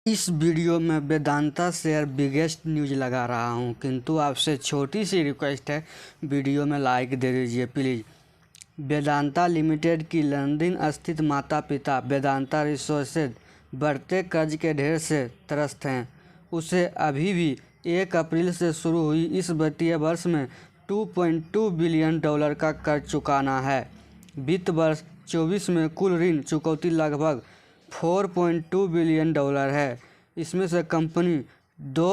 इस वीडियो में Vedanta share biggest news लगा रहा हूं, किंतु आपसे छोटी सी रिक्वेस्ट है, वीडियो में लाइक दे दीजिए प्लीज़। वेदांता लिमिटेड की लंदन स्थित माता पिता वेदांता रिसोर्सेज बढ़ते कर्ज के ढेर से त्रस्त हैं। उसे अभी भी 1 अप्रैल से शुरू हुई इस वित्तीय वर्ष में $2.2 बिलियन का कर्ज चुकाना है। वित्त वर्ष 24 में कुल ऋण चुकौती लगभग $4.2 बिलियन है। इसमें से कंपनी $2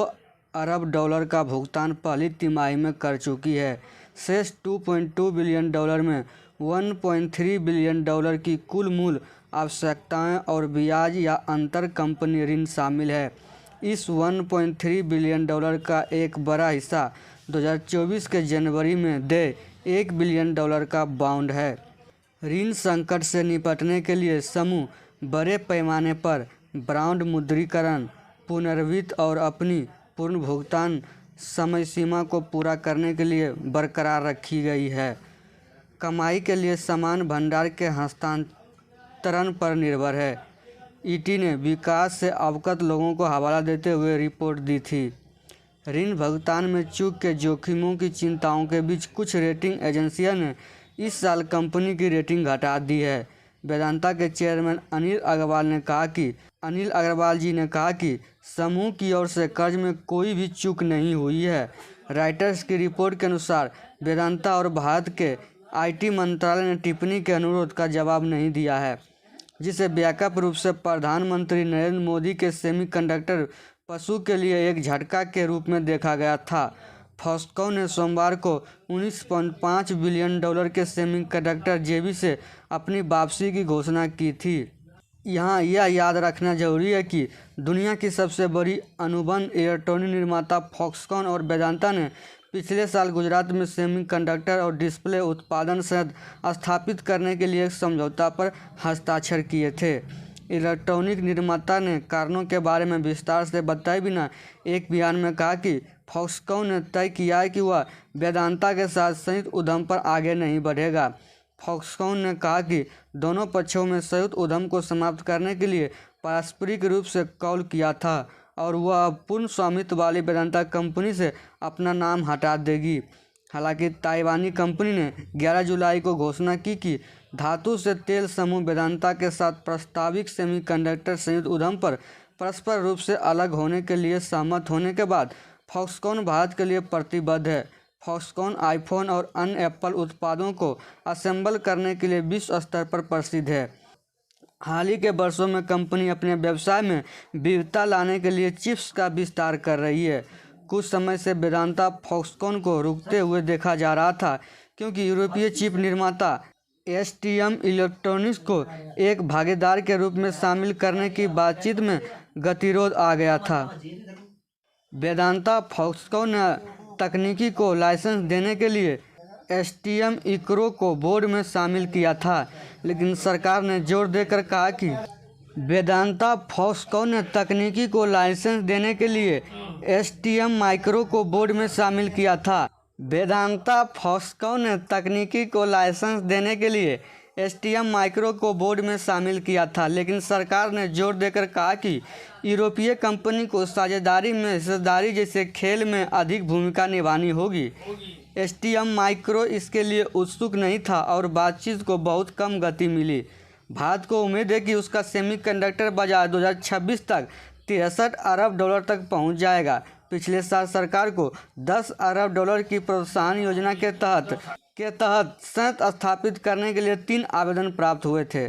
अरब का भुगतान पहली तिमाही में कर चुकी है। शेष $2.2 बिलियन में $1.3 बिलियन की कुल मूल आवश्यकताएं और ब्याज या अंतर कंपनी ऋण शामिल है। इस $1.3 बिलियन का एक बड़ा हिस्सा 2024 के जनवरी में देय $1 बिलियन का बॉन्ड है। ऋण संकट से निपटने के लिए समूह बड़े पैमाने पर बॉन्ड मुद्रीकरण, पुनर्वित्त और अपनी पूर्ण भुगतान समय सीमा को पूरा करने के लिए बरकरार रखी गई है। कमाई के लिए सामान भंडार के हस्तांतरण पर निर्भर है। ईटी ने विकास से अवगत लोगों को हवाला देते हुए रिपोर्ट दी थी। ऋण भुगतान में चूक के जोखिमों की चिंताओं के बीच कुछ रेटिंग एजेंसियों ने इस साल कंपनी की रेटिंग घटा दी है। वेदांता के चेयरमैन अनिल अग्रवाल जी ने कहा कि समूह की ओर से कर्ज में कोई भी चूक नहीं हुई है। रॉयटर्स की रिपोर्ट के अनुसार वेदांता और भारत के आईटी मंत्रालय ने टिप्पणी के अनुरोध का जवाब नहीं दिया है, जिसे व्यापक रूप से प्रधानमंत्री नरेंद्र मोदी के सेमीकंडक्टर पशु के लिए एक झटका के रूप में देखा गया था। फॉक्सकॉन ने सोमवार को $19.5 बिलियन के सेमीकंडक्टर जेबी से अपनी वापसी की घोषणा की थी। यहाँ यह याद रखना जरूरी है कि दुनिया की सबसे बड़ी अनुबंध इलेक्ट्रॉनिक निर्माता फॉक्सकॉन और वेदांता ने पिछले साल गुजरात में सेमीकंडक्टर और डिस्प्ले उत्पादन संयंत्र स्थापित करने के लिए एक समझौता पर हस्ताक्षर किए थे। इलेक्ट्रॉनिक निर्माता ने कारणों के बारे में विस्तार से बताए बिना एक बयान में कहा कि फॉक्सकॉन ने तय किया है कि वह वेदांता के साथ संयुक्त उद्यम पर आगे नहीं बढ़ेगा। फॉक्सकॉन ने कहा कि दोनों पक्षों में संयुक्त उद्यम को समाप्त करने के लिए पारस्परिक रूप से कॉल किया था और वह अब पूर्ण स्वामित्व वाली वेदांता कंपनी से अपना नाम हटा देगी। हालांकि ताइवानी कंपनी ने 11 जुलाई को घोषणा की कि धातु से तेल समूह वेदांता के साथ प्रस्तावित सेमीकंडक्टर संयुक्त उद्यम पर परस्पर रूप से अलग होने के लिए सहमत होने के बाद फॉक्सकॉन भारत के लिए प्रतिबद्ध है। फॉक्सकॉन आईफोन और अन्य एप्पल उत्पादों को असेंबल करने के लिए विश्व स्तर पर प्रसिद्ध है। हाल ही के वर्षों में कंपनी अपने व्यवसाय में विविधता लाने के लिए चिप्स का विस्तार कर रही है। कुछ समय से वेदांता फॉक्सकॉन को रुकते हुए देखा जा रहा था, क्योंकि यूरोपीय चिप निर्माता एसटीएम इलेक्ट्रॉनिक्स को एक भागीदार के रूप में शामिल करने की बातचीत में गतिरोध आ गया था। वेदांता फॉक्सकॉन ने तकनीकी को लाइसेंस देने के लिए एसटीएम इक्रो को बोर्ड में शामिल किया था, लेकिन सरकार ने जोर देकर कहा कि वेदांता फॉक्सकॉन ने तकनीकी को लाइसेंस देने के लिए एसटीएम माइक्रो को बोर्ड में शामिल किया था। वेदांता फॉक्सकॉन ने तकनीकी को लाइसेंस देने के लिए एसटीएम माइक्रो को बोर्ड में शामिल किया था, लेकिन सरकार ने जोर देकर कहा कि यूरोपीय कंपनी को साझेदारी में हिस्सेदारी जैसे खेल में अधिक भूमिका निभानी होगी। एसटीएम माइक्रो इसके लिए उत्सुक नहीं था और बातचीत को बहुत कम गति मिली। भारत को उम्मीद है कि उसका सेमीकंडक्टर बाजार 2026 तक $63 अरब तक पहुंच जाएगा। पिछले साल सरकार को $10 अरब की प्रोत्साहन योजना के तहत संयंत्र स्थापित करने के लिए 3 आवेदन प्राप्त हुए थे।